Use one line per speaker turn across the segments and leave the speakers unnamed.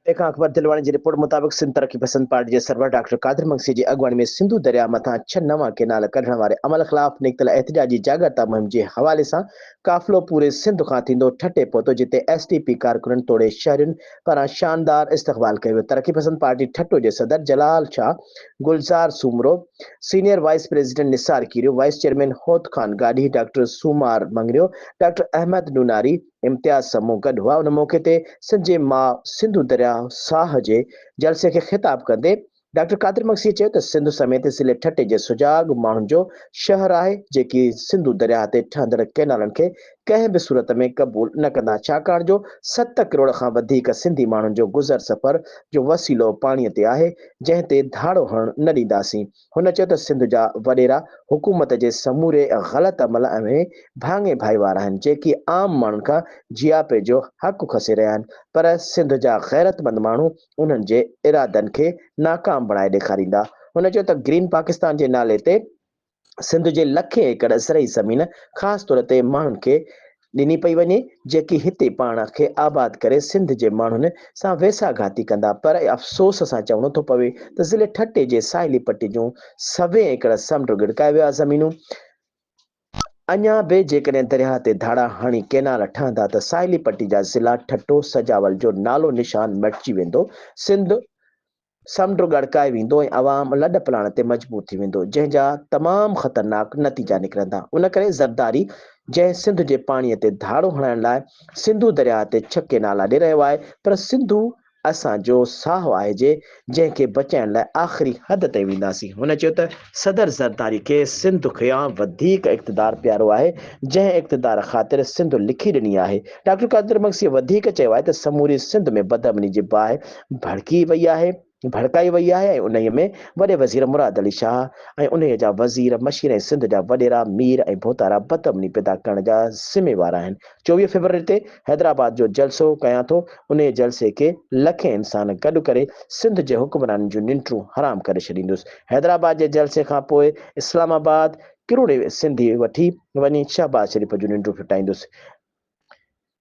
तंहिंखां अकबर दिलवाणी जी रिपोर्ट मुताबिक़ सिंध तरक़ी पसंद पार्टी जे सरवर डॉक्टर कादिर मक्सी जी अॻुवाणी में सिंधु दरिया मथां 6 नवां केनाल कढण वारे अमल ख़िलाफ़ निकितल एहतिजाजी जागरता मुहिम जे हवाले सां काफ़िलो पूरे सिंध खां थींदो ठटे पहुतो, जिते एसडीपी कारकुननि तोड़े शहरियुनि पारां शानदार इस्तक़बाल कयो वियो। तरक़ी पसंद पार्टी ठट्टो जे सदर Jalal Shah, Gulzar Soomro, senior vice president Nisar Keerio, vice chairman Haud Khan Gadi, doctor Sumar Mangrio, doctor Ahmed Noonari, Imtiaz Samoo गॾु हुआ। उन मौक़े ते सिंध जे मां सिंधु दरिया साह जे जलसे खे ख़िताब कंदे डॉक्टर कादिर मक्सी चयो त सिंध समेत ज़िले ठटे जे सुजाग माण्हुनि जो शहर आहे, जेकी सिंधु दरिया ते ठहंदड़ केनालनि खे कंहिं बि सूरत में क़बूल न कंदा, छाकाणि जो 7 करोड़ खां वधीक सिंधी माण्हुनि जो गुज़र सफ़र जो वसीलो पाणीअ ते आहे, जंहिं ते धाड़ो हणण न ॾींदासीं। हुन चयो त सिंध जा वॾेरा हुकूमत जे समूरे ग़लति अमल में भाङे भाईवार आहिनि, जेकी आम माण्हुनि खां जियापे जो हक़ खसे रहिया आहिनि, पर सिंध जा गैरतमंद माण्हू उन्हनि जे इरादनि खे नाकाम बणाए ॾेखारींदा। हुन चयो त ग्रीन पाकिस्तान जे नाले ते सिंध जे लखे एकड़ ज़रई ज़मीन ख़ासि तौर ते माण्हुनि खे ॾिनी पई वञे, जेकी हिते पाण खे आबाद करे सिंध जे माण्हुनि सां वेसाघाती कंदा। पर अफ़सोस सां चवणो थो पवे त ज़िले ठटे जे साहिली पट्टी जूं 100 एकड़ समुंड गिड़काए विया ज़मीनूं अञा बि जेकॾहिं दरिया ते धाड़ा हणी केनाल ठहंदा त साहिली पट्टी जा ज़िला ठट्टो सजावल जो नालो निशान मिटिजी वेंदो, सिंध समुंड गड़काए वेंदो ऐं अवाम लॾ पलाण ते मजबूर थी वेंदो, जंहिंजा तमामु ख़तरनाक नतीजा निकिरंदा। उन करे ज़रदारी जंहिं सिंध जे पाणीअ ते धाड़ो हणाइण लाइ सिंधु दरिया ते 6 केनाला ॾेई रहियो आहे, पर सिंधु असांजो साहु आहे जंहिंखे बचाइण लाइ आख़िरी हद ताईं वेंदासीं। हुन चयो त सदर ज़रदारी खे सिंध खां वधीक इक़्तिदार प्यारो आहे, जंहिं इक़्तिदार ख़ातिर सिंध लिखी ॾिनी आहे। डॉक्टर कादिर मक्सीअ वधीक चयो आहे त समूरी सिंध में बदअमनी जी बाहि भड़काई वई आहे ऐं उन्हीअ में वॾे वज़ीर मुराद अली शाह ऐं उन्हीअ जा वज़ीर मशीर ऐं सिंध जा वॾेरा मीर ऐं भोतारा बदअमनी पैदा करण जा ज़िम्मेवार आहिनि। 24 फरवरी ते हैदराबाद जो जलसो कयां थो, उन जलसे खे लखे इंसान गॾु करे सिंध जे हुक्मराननि जूं निंड्रूं हराम करे छॾींदुसि। हैदराबाद जे जलसे खां पोइ इस्लामाबाद किरोड़े सिंधी वठी वञी शहबाज शरीफ़ जूं निंड्रूं फिटाईंदुसि।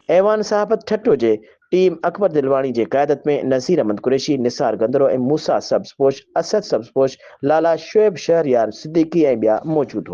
ऐवान साहब ठट्टो जे टीम अकबर दिलवाणी जे क़यादत में नज़ीर अहमद कुरैशी, निसार गंदरो ऐं मूसा सब्ज़पोश, असद सब्ज़पोश, लाला शुएब शहरयार सिद्दीकी ऐं ॿिया मौजूदु हुआ।